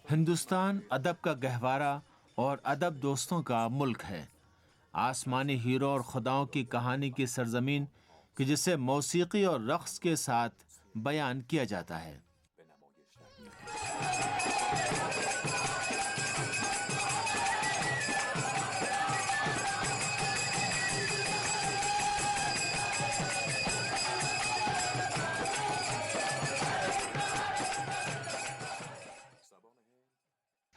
ہندوستان ادب کا گہوارہ اور ادب دوستوں کا ملک ہے، آسمانی ہیرو اور خداؤں کی کہانی کی سرزمین کہ جسے موسیقی اور رقص کے ساتھ بیان کیا جاتا ہے۔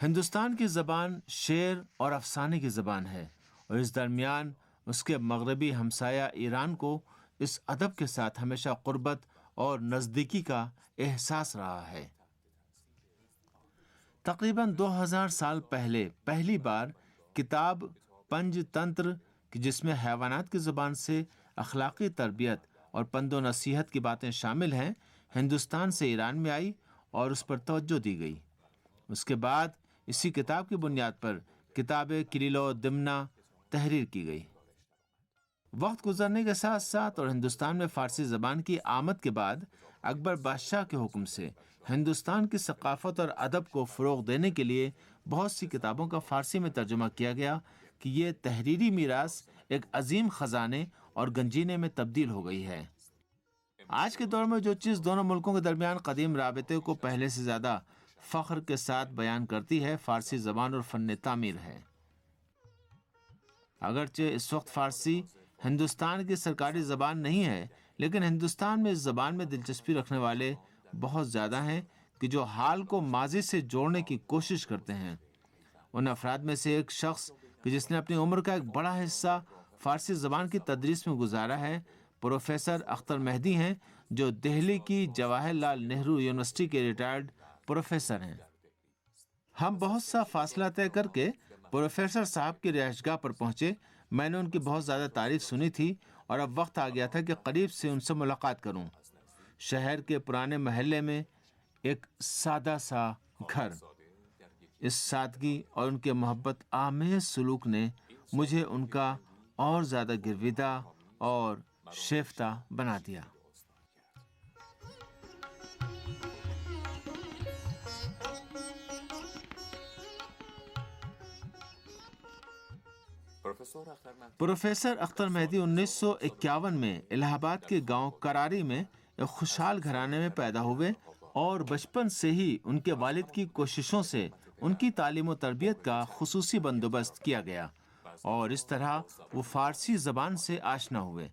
ہندوستان کی زبان شعر اور افسانے کی زبان ہے، اور اس درمیان اس کے مغربی ہمسایہ ایران کو اس ادب کے ساتھ ہمیشہ قربت اور نزدیکی کا احساس رہا ہے۔ تقریباً 2000 سال پہلے پہلی بار کتاب پنج تنتر جس میں حیوانات کی زبان سے اخلاقی تربیت اور پند و نصیحت کی باتیں شامل ہیں، ہندوستان سے ایران میں آئی اور اس پر توجہ دی گئی۔ اس کے بعد اسی کتاب کی بنیاد پر کتاب کلیل و دمنہ تحریر کی گئی۔ وقت گزرنے کے ساتھ ساتھ اور ہندوستان میں فارسی زبان کی آمد کے بعد اکبر بادشاہ کے حکم سے ہندوستان کی ثقافت اور ادب کو فروغ دینے کے لیے بہت سی کتابوں کا فارسی میں ترجمہ کیا گیا کہ یہ تحریری میراث ایک عظیم خزانے اور گنجینے میں تبدیل ہو گئی ہے۔ آج کے دور میں جو چیز دونوں ملکوں کے درمیان قدیم رابطے کو پہلے سے زیادہ فخر کے ساتھ بیان کرتی ہے، فارسی زبان اور فن تعمیر ہے۔ اگرچہ اس وقت فارسی ہندوستان کی سرکاری زبان نہیں ہے، لیکن ہندوستان میں اس زبان میں دلچسپی رکھنے والے بہت زیادہ ہیں کہ جو حال کو ماضی سے جوڑنے کی کوشش کرتے ہیں۔ ان افراد میں سے ایک شخص کہ جس نے اپنی عمر کا ایک بڑا حصہ فارسی زبان کی تدریس میں گزارا ہے، پروفیسر اختر مہدی ہیں، جو دہلی کی جواہر لال نہرو یونیورسٹی کے ریٹائرڈ پروفیسر ہیں۔ ہم بہت سا فاصلہ طے کر کے پروفیسر صاحب کی رہائش گاہ پر پہنچے۔ میں نے ان کی بہت زیادہ تعریف سنی تھی اور اب وقت آ گیا تھا کہ قریب سے ان سے ملاقات کروں۔ شہر کے پرانے محلے میں ایک سادہ سا گھر، اس سادگی اور ان کے محبت آمیز سلوک نے مجھے ان کا اور زیادہ گرویدہ اور شیفتہ بنا دیا۔ پروفیسر اختر مہدی 1951 میں الہ آباد کے گاؤں کراری میں ایک خوشحال گھرانے میں پیدا ہوئے اور بچپن سے ہی ان کے والد کی کوششوں سے ان کی تعلیم و تربیت کا خصوصی بندوبست کیا گیا، اور اس طرح وہ فارسی زبان سے آشنا ہوئے،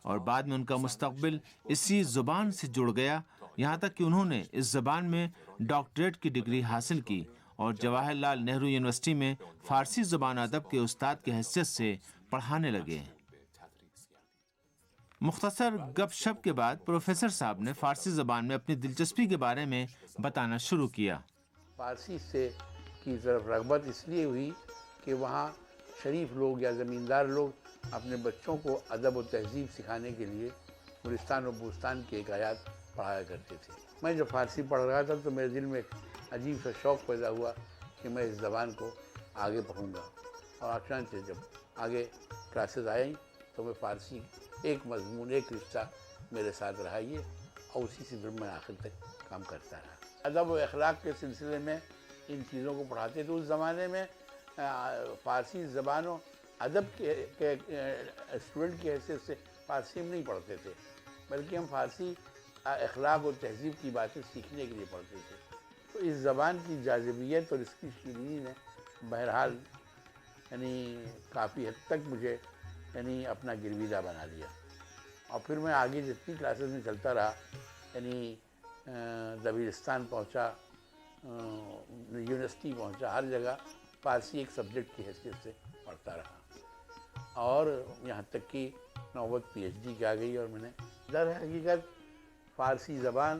اور بعد میں ان کا مستقبل اسی زبان سے جڑ گیا، یہاں تک کہ انہوں نے اس زبان میں ڈاکٹریٹ کی ڈگری حاصل کی اور جواہر لال نہرو یونیورسٹی میں فارسی زبان ادب کے استاد کی حیثیت سے پڑھانے لگے۔ مختصر گپ شپ کے بعد پروفیسر صاحب نے فارسی زبان میں اپنی دلچسپی کے بارے میں بتانا شروع کیا۔ فارسی سے کی طرف رغبت اس لیے ہوئی کہ وہاں شریف لوگ یا زمیندار لوگ اپنے بچوں کو ادب و تہذیب سکھانے کے لیے گلستان و بوستان کی حکایات پڑھایا کرتے تھے۔ میں جب فارسی پڑھ رہا تھا تو میرے دل میں ایک عجیب سا شوق پیدا ہوا کہ میں اس زبان کو آگے پڑھوں گا، اور چنانچہ جب آگے کلاسز آئیں تو میں فارسی ایک مضمون ایک رشتہ میرے ساتھ رہا یہ، اور اسی سے میں آخر تک کام کرتا رہا۔ ادب و اخلاق کے سلسلے میں ان چیزوں کو پڑھاتے تھے۔ اس زمانے میں فارسی زبان و ادب کے اسٹوڈنٹ کی حیثیت سے فارسی ہم نہیں پڑھتے تھے، بلکہ ہم فارسی اخلاق و تہذیب کی باتیں سیکھنے کے لیے پڑھتے تھے۔ تو اس زبان کی جاذبیت اور اس کی شیرینی نے بہرحال کافی حد تک مجھے اپنا گرویدہ بنا لیا، اور پھر میں آگے جتنی کلاسز میں چلتا رہا، دبیرستان پہنچا، یونیورسٹی پہنچا، ہر جگہ فارسی ایک سبجیکٹ کی حیثیت سے پڑھتا رہا، اور یہاں تک کہ نوبت پی ایچ ڈی کی آ گئی، اور میں نے در حقیقت فارسی زبان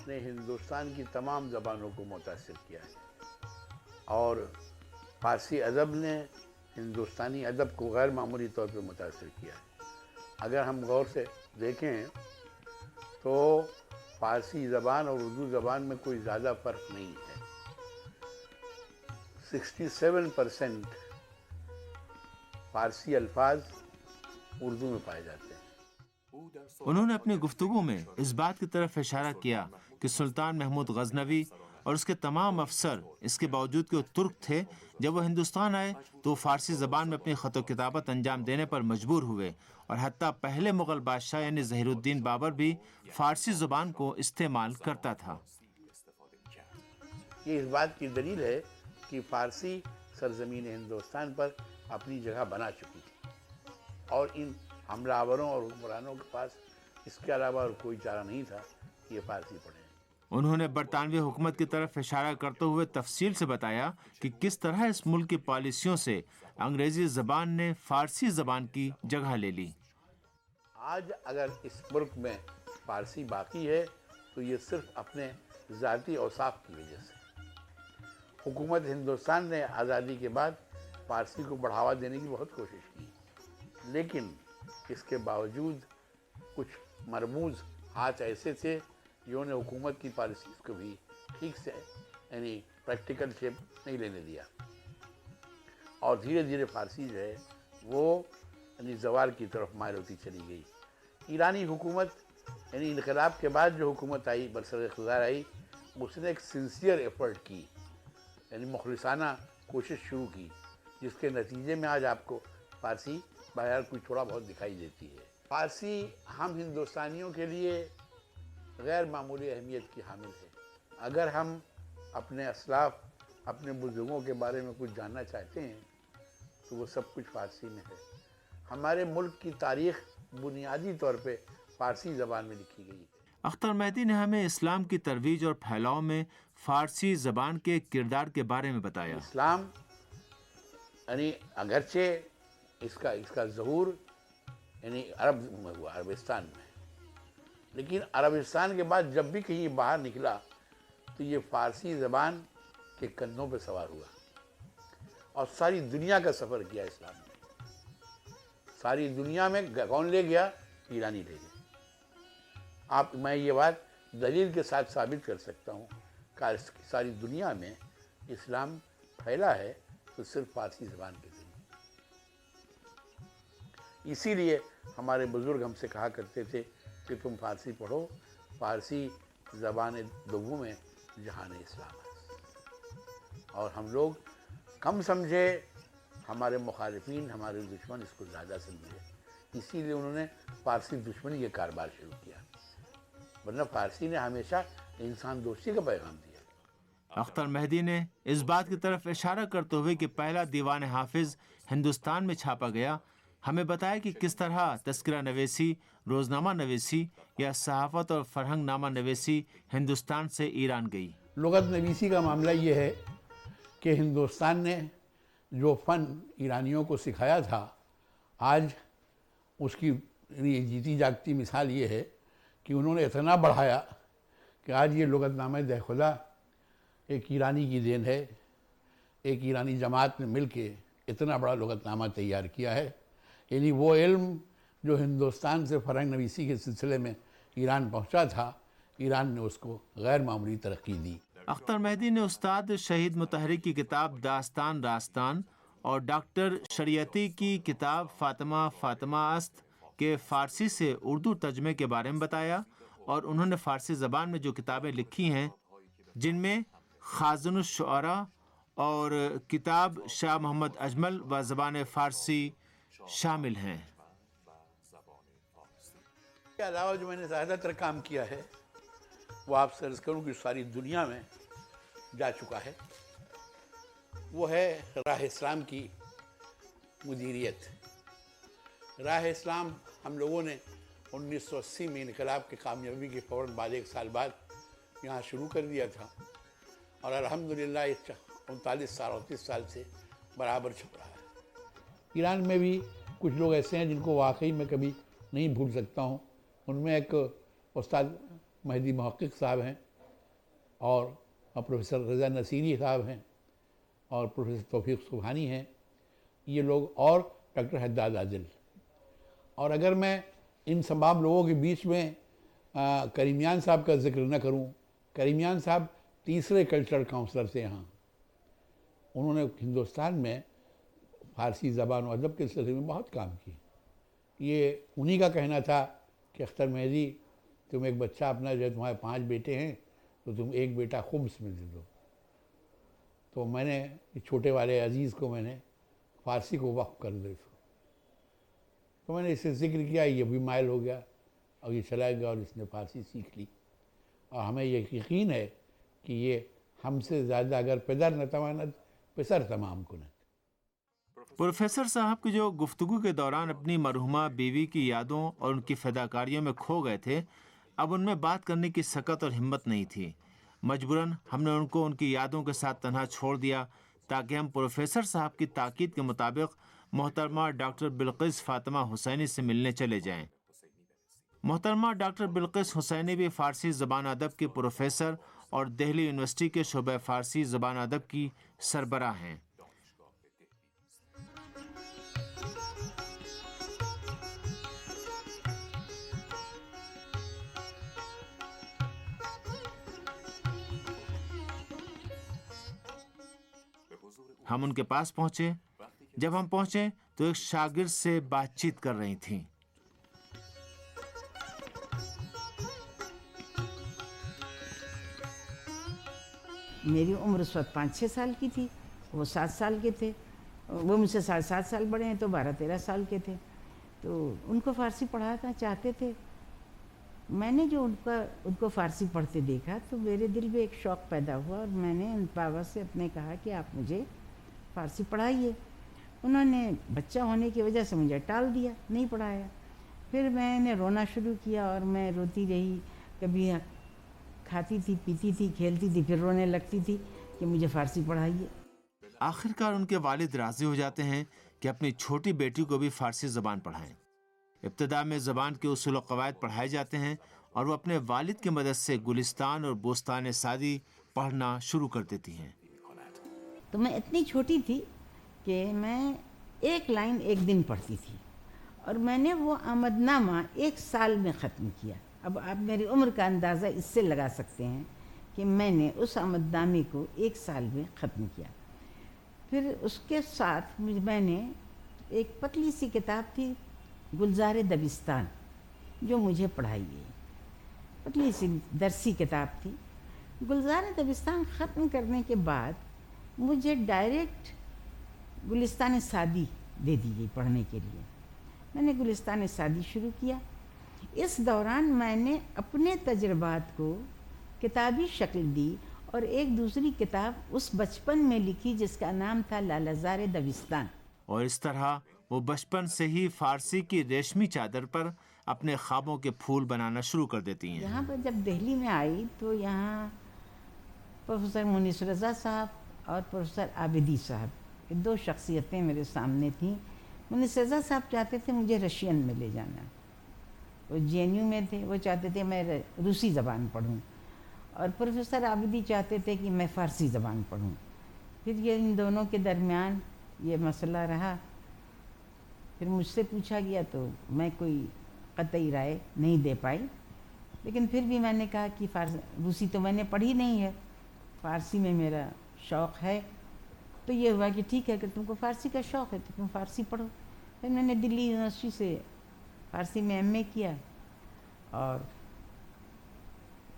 نے ہندوستان کی تمام زبانوں کو متاثر کیا ہے، اور فارسی ادب نے ہندوستانی ادب کو غیر معمولی طور پہ متاثر کیا ہے۔ اگر ہم غور سے دیکھیں تو فارسی زبان اور اردو زبان میں کوئی زیادہ فرق نہیں ہے۔ 67% فارسی الفاظ اردو میں پائے جاتے ہیں۔ انہوں نے اپنی گفتگو میں اس بات کی طرف اشارہ کیا کہ سلطان محمود غزنوی اور اس کے تمام افسر اس کے باوجود کہ وہ ترک تھے، جب وہ ہندوستان آئے تو وہ فارسی زبان میں اپنی خط و کتابت انجام دینے پر مجبور ہوئے، اور حتیٰ پہلے مغل بادشاہ یعنی ظہیر الدین بابر بھی فارسی زبان کو استعمال کرتا تھا۔ یہ اس بات کی دلیل ہے کہ فارسی سرزمین ہندوستان پر اپنی جگہ بنا چکی تھی، اور ان حملہ آوروں اور حکمرانوں کے پاس اس کے علاوہ اور کوئی چارہ نہیں تھا کہ یہ فارسی پڑھیں۔ انہوں نے برطانوی حکومت کی طرف اشارہ کرتے ہوئے تفصیل سے بتایا کہ کس طرح اس ملک کی پالیسیوں سے انگریزی زبان نے فارسی زبان کی جگہ لے لی۔ آج اگر اس ملک میں فارسی باقی ہے تو یہ صرف اپنے ذاتی اوصاف کی وجہ سے۔ حکومت ہندوستان نے آزادی کے بعد فارسی کو بڑھاوا دینے کی بہت کوشش کی، لیکن اس کے باوجود کچھ مرموز ہاتھ ایسے تھے جنہوں نے حکومت کی پالیسیز کو بھی ٹھیک سے یعنی پریکٹیکل شیپ نہیں لینے دیا، اور دھیرے دھیرے فارسی جو ہے وہ یعنی زوال کی طرف مائل ہوتی چلی گئی۔ ایرانی حکومت یعنی انقلاب کے بعد جو حکومت آئی، برسر اقتدار آئی، اس نے ایک سنسیئر ایفرٹ کی، یعنی مخلصانہ کوشش شروع کی، جس کے نتیجے میں آج آپ کو فارسی بہرحال کوئی تھوڑا بہت دکھائی دیتی ہے۔ فارسی ہم ہندوستانیوں کے لیے غیر معمولی اہمیت کی حامل ہے۔ اگر ہم اپنے اسلاف، اپنے بزرگوں کے بارے میں کچھ جاننا چاہتے ہیں تو وہ سب کچھ فارسی میں ہے۔ ہمارے ملک کی تاریخ بنیادی طور پہ فارسی زبان میں لکھی گئی ہے۔ اختر مہدی نے ہمیں اسلام کی ترویج اور پھیلاؤ میں فارسی زبان کے کردار کے بارے میں بتایا۔ اسلام یعنی اگرچہ اس کا ظہور یعنی عرب میں ہوا، عربستان میں، لیکن عربستان کے بعد جب بھی کہیں باہر نکلا تو یہ فارسی زبان کے کندھوں پہ سوار ہوا، اور ساری دنیا کا سفر کیا اسلام نے۔ ساری دنیا میں کون لے گیا؟ ایرانی لے گئے۔ میں یہ بات دلیل کے ساتھ ثابت کر سکتا ہوں کہ ساری دنیا میں اسلام پھیلا ہے تو صرف فارسی زبان کے ذریعے۔ اسی لیے ہمارے بزرگ ہم سے کہا کرتے تھے کہ تم فارسی پڑھو، فارسی زبان دوم میں جہان اسلام ہے۔ اور ہم لوگ کم سمجھے، ہمارے مخالفین، ہمارے دشمن اس کو زیادہ سمجھے، اسی لیے انہوں نے فارسی دشمنی کے کاروبار شروع کیا، ورنہ فارسی نے ہمیشہ انسان دوستی کا پیغام دیا۔ اختر مہدی نے اس بات کی طرف اشارہ کرتے ہوئے کہ پہلا دیوان حافظ ہندوستان میں چھاپا گیا، ہمیں بتایا کہ کس طرح تذکرہ نویسی، روزنامہ نویسی یا صحافت اور فرہنگ نامہ نویسی ہندوستان سے ایران گئی۔ لغت نویسی کا معاملہ یہ ہے کہ ہندوستان نے جو فن ایرانیوں کو سکھایا تھا، آج اس کی جیتی جاگتی مثال یہ ہے کہ انہوں نے اتنا بڑھایا کہ آج یہ لغت نامہ دہ خدا ایک ایرانی کی دین ہے۔ ایک ایرانی جماعت نے مل کے اتنا بڑا لغت نامہ تیار کیا ہے، یعنی وہ علم جو ہندوستان سے فرہنگ نویسی کے سلسلے میں ایران پہنچا تھا، ایران نے اس کو غیر معمولی ترقی دی۔ اختر مہدی نے استاد شہید مطہری کی کتاب داستان راستان اور ڈاکٹر شریعتی کی کتاب فاطمہ فاطمہ است کے فارسی سے اردو ترجمے کے بارے میں بتایا، اور انہوں نے فارسی زبان میں جو کتابیں لکھی ہیں، جن میں خازن الشعراء اور کتاب شاہ محمد اجمل و زبان فارسی شامل ہیں۔ اس کے علاوہ جو میں نے زیادہ تر کام کیا ہے وہ آپ سے عرض کروں کہ ساری دنیا میں جا چکا ہے، وہ ہے راہ اسلام کی مدیریت۔ راہ اسلام ہم لوگوں نے 1980 میں انقلاب کی کامیابی کے فوراً بعد 1 سال بعد یہاں شروع کر دیا تھا، اور الحمدللہ 39 سال 38 سال سے برابر چھپ رہا ہے۔ ایران میں بھی کچھ لوگ ایسے ہیں جن کو واقعی میں کبھی نہیں بھول سکتا ہوں۔ ان میں ایک استاد مہدی محقق صاحب ہیں، اور پروفیسر رضا نصیری صاحب ہیں، اور پروفیسر توفیق سبحانی ہیں، یہ لوگ، اور ڈاکٹر حداد عادل۔ اور اگر میں ان تمام لوگوں کے بیچ میں کریمیان صاحب کا ذکر نہ کروں، کریمیان صاحب تیسرے کلچرل کاؤنسلر تھے یہاں۔ انہوں نے ہندوستان میں فارسی زبان و ادب کے سلسلے میں بہت کام کی. یہ انہی کا کہنا تھا کہ اختر مہدی تم ایک بچہ اپنا جو تمہارے 5 بیٹے ہیں تو تم ایک بیٹا خمس میں دے دو. تو میں نے چھوٹے والے عزیز کو میں نے فارسی کو وقف کر دیا. تو میں نے اس سے ذکر کیا, یہ بھی مائل ہو گیا اور یہ چلا گیا اور اس نے فارسی سیکھ لی. اور ہمیں یہ یقین ہے کہ یہ ہم سے زیادہ اگر پدر نہ تواند پسر تمام کند. پروفیسر صاحب کی جو گفتگو کے دوران اپنی مرحومہ بیوی کی یادوں اور ان کی فداکاریوں میں کھو گئے تھے, اب ان میں بات کرنے کی سکت اور ہمت نہیں تھی. مجبوراً ہم نے ان کو ان کی یادوں کے ساتھ تنہا چھوڑ دیا تاکہ ہم پروفیسر صاحب کی تاکید کے مطابق محترمہ ڈاکٹر بلقیس فاطمہ حسینی سے ملنے چلے جائیں. محترمہ ڈاکٹر بلقیس حسینی بھی فارسی زبان ادب کی پروفیسر اور دہلی یونیورسٹی کے شعبہ فارسی زبان ادب کی سربراہ ہیں. ہم ان کے پاس پہنچے. جب ہم پہنچے تو ایک شاگرد سے بات چیت کر رہی تھیں. میری عمر اس وقت 5-6 سال کی تھی, وہ 7 سال کے تھے. وہ مجھ سے 7 سال بڑے ہیں تو 12-13 سال کے تھے. تو ان کو فارسی پڑھانا چاہتے تھے. میں نے جو ان کو فارسی پڑھتے دیکھا تو میرے دل میں ایک شوق پیدا ہوا اور میں نے ان بابا سے اپنے کہا کہ آپ مجھے فارسی پڑھائیے. انہوں نے بچہ ہونے کی وجہ سے مجھے ٹال دیا, نہیں پڑھایا. پھر میں نے رونا شروع کیا اور میں روتی رہی. کبھی کھاتی تھی, پیتی تھی, کھیلتی تھی, پھر رونے لگتی تھی کہ مجھے فارسی پڑھائیے. آخرکار ان کے والد راضی ہو جاتے ہیں کہ اپنی چھوٹی بیٹی کو بھی فارسی زبان پڑھائیں. ابتدا میں زبان کے اصول و قواعد پڑھائے جاتے ہیں اور وہ اپنے والد کی مدد سے گلستان اور بوستان سعدی پڑھنا شروع کر دیتی ہیں. تو میں اتنی چھوٹی تھی کہ میں ایک لائن ایک دن پڑھتی تھی اور میں نے وہ آمد نامہ 1 سال میں ختم کیا. اب آپ میری عمر کا اندازہ اس سے لگا سکتے ہیں کہ میں نے اس آمد نامے کو 1 سال میں ختم کیا. پھر اس کے ساتھ میں نے ایک پتلی سی کتاب تھی گلزار دبستان جو مجھے پڑھائی گئی. پتلی سی درسی کتاب تھی. گلزار دبستان ختم کرنے کے بعد مجھے ڈائریکٹ گلستان سعدی دے دی گئی پڑھنے کے لیے. میں نے گلستان سعدی شروع کیا. اس دوران میں نے اپنے تجربات کو کتابی شکل دی اور ایک دوسری کتاب اس بچپن میں لکھی جس کا نام تھا لالہزار دبستان. اور اس طرح وہ بچپن سے ہی فارسی کی ریشمی چادر پر اپنے خوابوں کے پھول بنانا شروع کر دیتی ہیں. یہاں پر جب دہلی میں آئی تو یہاں پروفیسر مونس رضا صاحب اور پروفیسر عابدی صاحب, یہ 2 شخصیتیں میرے سامنے تھیں. مونس رضا صاحب چاہتے تھے مجھے رشین میں لے جانا. وہ JNU میں تھے, وہ چاہتے تھے میں روسی زبان پڑھوں, اور پروفیسر عابدی چاہتے تھے کہ میں فارسی زبان پڑھوں. پھر یہ ان دونوں کے درمیان یہ مسئلہ رہا. پھر مجھ سے پوچھا گیا تو میں کوئی قطعی رائے نہیں دے پائی, لیکن پھر بھی میں نے کہا کہ روسی تو میں نے پڑھی نہیں ہے, فارسی میں میرا شوق ہے. تو یہ ہوا کہ ٹھیک ہے کہ تم کو فارسی کا شوق ہے تو تم فارسی پڑھو. پھر میں نے دلی یونیورسٹی سے فارسی میں MA کیا اور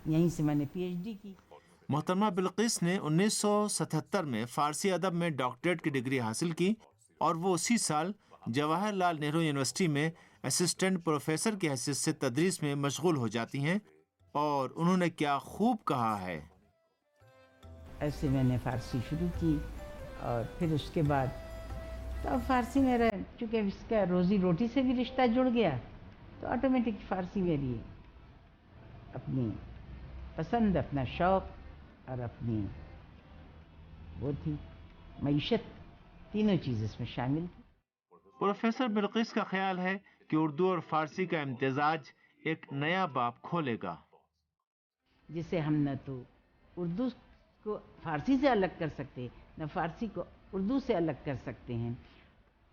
یہیں سے میں نے PhD کی. محترمہ بلقیس نے 1977 میں فارسی ادب میں ڈاکٹریٹ کی ڈگری حاصل کی اور وہ اسی سال جواہر لال نہرو یونیورسٹی میں اسسٹنٹ پروفیسر کی حیثیت سے تدریس میں مشغول ہو جاتی ہیں. اور انہوں نے کیا خوب کہا ہے. ایسے میں نے فارسی شروع کی اور پھر اس کے بعد تو اب فارسی میرا چونکہ اس کا روزی روٹی سے بھی رشتہ جڑ گیا تو آٹومیٹک فارسی میری اپنی پسند, اپنا شوق اور اپنی وہ تھی معیشت, تینوں چیز اس میں شامل تھی. پروفیسر بلقیس کا خیال ہے کہ اردو اور فارسی کا امتزاج ایک نیا باب کھولے گا جسے ہم نہ تو اردو کو فارسی سے الگ کر سکتے, نہ فارسی کو اردو سے الگ کر سکتے ہیں.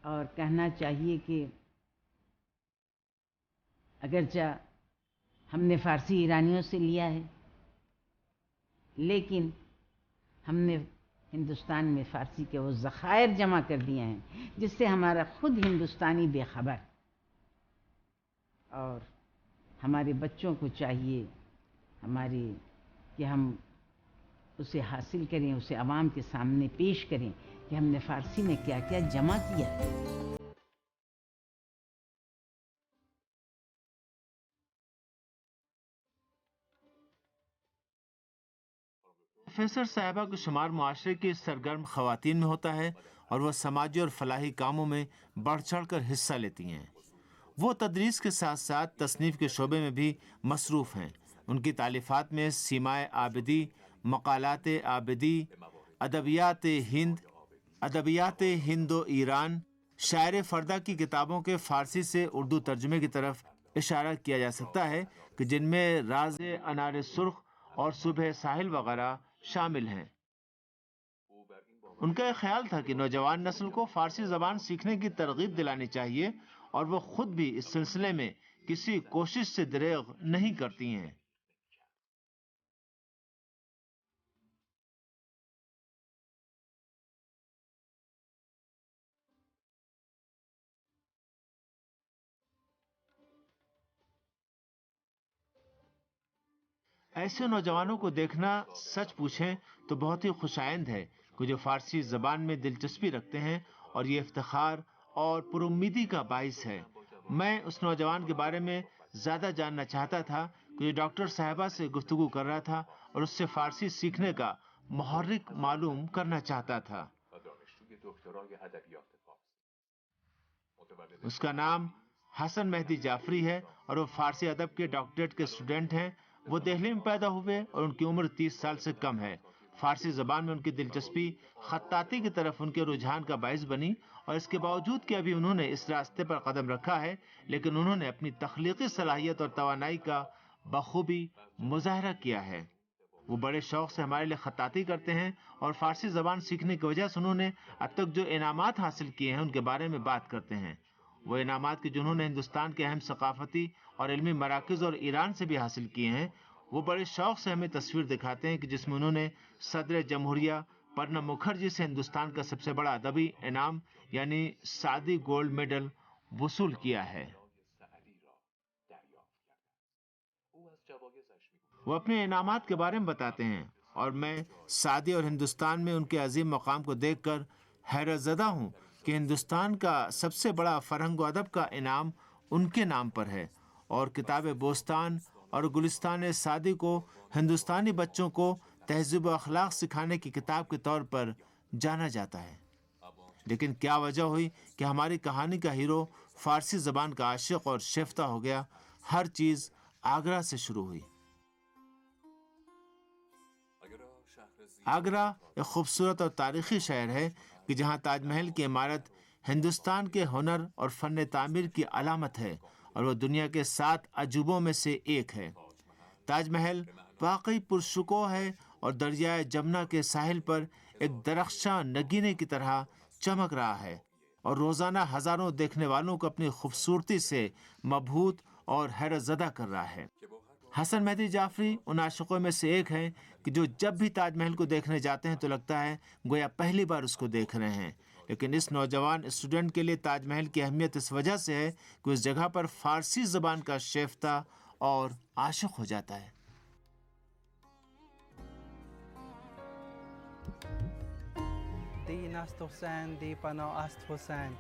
اور کہنا چاہیے کہ اگرچہ ہم نے فارسی ایرانیوں سے لیا ہے لیکن ہم نے ہندوستان میں فارسی کے وہ ذخائر جمع کر دیے ہیں جس سے ہمارا خود ہندوستانی بے خبر. اور ہمارے بچوں کو چاہیے کہ ہم اسے حاصل کریں، اسے عوام کے سامنے پیش کریں کہ ہم نے فارسی میں کیا کیا جمع کیا. پروفیسر صاحبہ کا شمار معاشرے کی سرگرم خواتین میں ہوتا ہے اور وہ سماجی اور فلاحی کاموں میں بڑھ چڑھ کر حصہ لیتی ہیں. وہ تدریس کے ساتھ ساتھ تصنیف کے شعبے میں بھی مصروف ہیں. ان کی تالیفات میں سیمائے آبدی، مقالات آبدی، ادبیات ہند و ایران، شاعر فردہ کی کتابوں کے فارسی سے اردو ترجمے کی طرف اشارہ کیا جا سکتا ہے کہ جن میں راز انار سرخ اور صبح ساحل وغیرہ شامل ہیں. ان کا ایک خیال تھا کہ نوجوان نسل کو فارسی زبان سیکھنے کی ترغیب دلانی چاہیے اور وہ خود بھی اس سلسلے میں کسی کوشش سے دریغ نہیں کرتی ہیں. ایسے نوجوانوں کو دیکھنا سچ پوچھیں تو بہت ہی خوشائند ہے کہ جو فارسی زبان میں دلچسپی رکھتے ہیں، اور یہ افتخار اور پر امیدی کا باعث ہے. میں اس نوجوان کے بارے میں زیادہ جاننا چاہتا تھا کہ جو ڈاکٹر صاحبہ سے گفتگو کر رہا تھا اور اس سے فارسی سیکھنے کا محرک معلوم کرنا چاہتا تھا. اس کا نام حسن مہدی جعفری ہے اور وہ فارسی ادب کے ڈاکٹریٹ کے اسٹوڈنٹ ہیں. وہ دہلی میں پیدا ہوئے اور ان کی عمر 30 سال سے کم ہے. فارسی زبان میں ان کی دلچسپی خطاطی کی طرف ان کے رجحان کا باعث بنی، اور اس کے باوجود کہ ابھی انہوں نے اس راستے پر قدم رکھا ہے، لیکن انہوں نے اپنی تخلیقی صلاحیت اور توانائی کا بخوبی مظاہرہ کیا ہے. وہ بڑے شوق سے ہمارے لیے خطاطی کرتے ہیں، اور فارسی زبان سیکھنے کی وجہ سے انہوں نے اب تک جو انعامات حاصل کیے ہیں ان کے بارے میں بات کرتے ہیں. وہ انعامات کی جنہوں نے ہندوستان کے اہم ثقافتی اور علمی مراکز اور ایران سے بھی حاصل کیے ہیں. وہ بڑے شوق سے ہمیں تصویر دکھاتے ہیں کہ جس میں انہوں نے صدر جمہوریہ پرنب مکھرجی سے ہندوستان کا سب سے بڑا ادبی انعام یعنی سعدی گولڈ میڈل وصول کیا ہے. وہ اپنے انعامات کے بارے میں بتاتے ہیں، اور میں سعدی اور ہندوستان میں ان کے عظیم مقام کو دیکھ کر حیرت زدہ ہوں کہ ہندوستان کا سب سے بڑا فرہنگ و ادب کا انعام ان کے نام پر ہے. اور کتاب بوستان اور گلستان سعدی کو ہندوستانی بچوں کو تہذیب و اخلاق سکھانے کی کتاب کے طور پر جانا جاتا ہے. لیکن کیا وجہ ہوئی کہ ہماری کہانی کا ہیرو فارسی زبان کا عاشق اور شیفتہ ہو گیا؟ ہر چیز آگرہ سے شروع ہوئی. آگرہ ایک خوبصورت اور تاریخی شہر ہے کہ جہاں تاج محل کی عمارت ہندوستان کے ہنر اور فن تعمیر کی علامت ہے، اور وہ دنیا کے 7 عجوبوں میں سے ایک ہے. تاج محل واقعی پرشکوہ ہے اور دریائے جمنا کے ساحل پر ایک درخشاں نگینے کی طرح چمک رہا ہے، اور روزانہ ہزاروں دیکھنے والوں کو اپنی خوبصورتی سے مبہوت اور حیرت زدہ کر رہا ہے. حسن مہدی جعفری ان عاشقوں میں سے ایک ہیں کہ جو جب بھی تاج محل کو دیکھنے جاتے ہیں تو لگتا ہے گویا پہلی بار اس کو دیکھ رہے ہیں. لیکن اس نوجوان اسٹوڈنٹ کے لیے تاج محل کی اہمیت اس وجہ سے ہے کہ اس جگہ پر فارسی زبان کا شیفتہ اور عاشق ہو جاتا ہے. دین است حسین دی پناه است حسین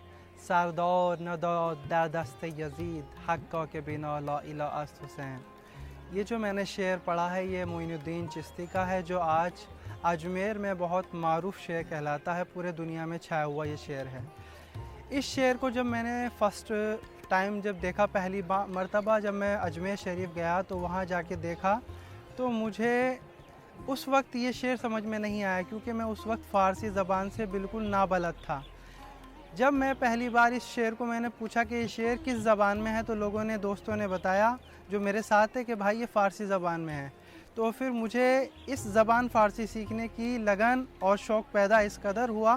سردار نداد در دست یزید حقا که بنا لا اله است حسین. یہ جو میں نے شعر پڑھا ہے یہ معین الدین چشتی کا ہے، جو آج اجمیر میں بہت معروف شعر کہلاتا ہے، پورے دنیا میں چھایا ہوا یہ شعر ہے. اس شعر کو جب میں نے فرسٹ ٹائم جب دیکھا، پہلی مرتبہ جب میں اجمیر شریف گیا تو وہاں جا کے دیکھا تو مجھے اس وقت یہ شعر سمجھ میں نہیں آیا، کیونکہ میں اس وقت فارسی زبان سے بالکل نابلد تھا. جب میں پہلی بار اس شعر کو میں نے پوچھا کہ یہ شعر کس زبان میں ہے تو لوگوں نے، دوستوں نے بتایا جو میرے ساتھ تھے کہ بھائی یہ فارسی زبان میں ہے. تو پھر مجھے اس زبان فارسی سیکھنے کی لگن اور شوق پیدا اس قدر ہوا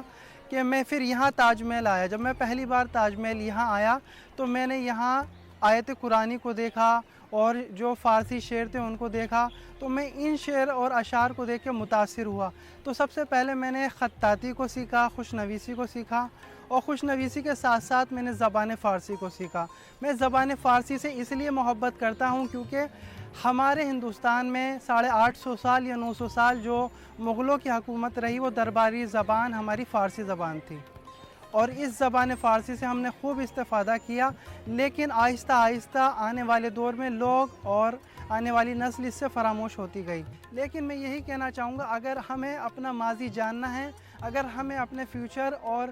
کہ میں پھر یہاں تاج محل آیا. جب میں پہلی بار تاج محل یہاں آیا تو میں نے یہاں آیت قرآنی کو دیکھا اور جو فارسی شعر تھے ان کو دیکھا تو میں ان شعر اور اشعار کو دیکھ کے متاثر ہوا۔ تو سب سے پہلے میں نے خطاطی کو سیکھا، خوش نویسی کو سیکھا، اور خوش نویسی کے ساتھ ساتھ میں نے زبان فارسی کو سیکھا۔ میں زبان فارسی سے اس لیے محبت کرتا ہوں کیونکہ ہمارے ہندوستان میں 850 سال یا 900 سال جو مغلوں کی حکومت رہی وہ درباری زبان ہماری فارسی زبان تھی، اور اس زبان فارسی سے ہم نے خوب استفادہ کیا، لیکن آہستہ آہستہ آنے والے دور میں لوگ اور آنے والی نسل اس سے فراموش ہوتی گئی۔ لیکن میں یہی کہنا چاہوں گا، اگر ہمیں اپنا ماضی جاننا ہے، اگر ہمیں اپنے فیوچر اور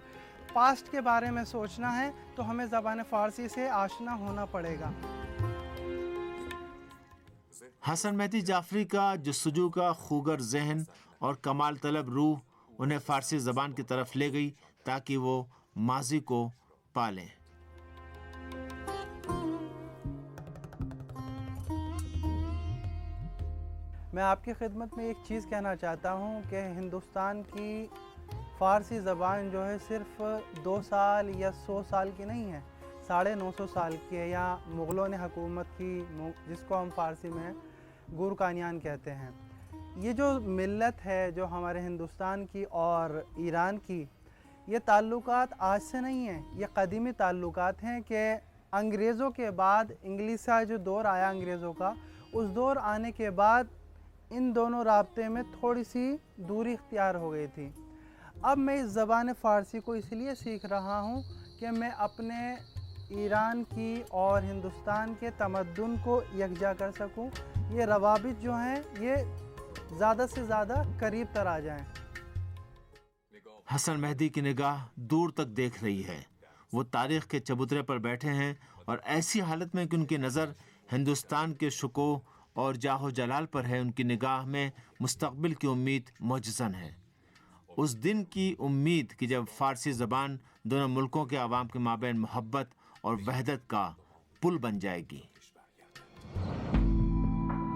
پاسٹ کے بارے میں سوچنا ہے تو ہمیں زبان فارسی سے آشنا ہونا پڑے گا۔ حسن مہدی جعفری کا جستجو کا خوگر ذہن اور کمال طلب روح انہیں فارسی زبان کی طرف لے گئی تاکہ وہ ماضی کو پالیں۔ میں آپ کی خدمت میں ایک چیز کہنا چاہتا ہوں کہ ہندوستان کی فارسی زبان جو ہے صرف 2 سال یا 100 سال کی نہیں ہے، 950 سال کی ہے، یا مغلوں نے حکومت کی، جس کو ہم فارسی میں گورکانیان کہتے ہیں۔ یہ جو ملت ہے جو ہمارے ہندوستان کی اور ایران کی، یہ تعلقات آج سے نہیں ہیں، یہ قدیمی تعلقات ہیں کہ انگریزوں کے بعد انگلش کا جو دور آیا انگریزوں کا، اس دور آنے کے بعد ان دونوں رابطے میں تھوڑی سی دوری اختیار ہو گئی تھی۔ اب میں اس زبان فارسی کو اس لیے سیکھ رہا ہوں کہ میں اپنے ایران کی اور ہندوستان کے تمدن کو یکجا کر سکوں، یہ روابط جو ہیں یہ زیادہ سے زیادہ قریب تر آ جائیں۔ حسن مہدی کی نگاہ دور تک دیکھ رہی ہے، وہ تاریخ کے چبوترے پر بیٹھے ہیں اور ایسی حالت میں کہ ان کی نظر ہندوستان کے شکوہ اور جاہ و جلال پر ہے، ان کی نگاہ میں مستقبل کی امید معجزن ہے، اس دن کی امید کہ جب فارسی زبان دونوں ملکوں کے عوام کے مابین محبت اور وحدت کا پل بن جائے گی۔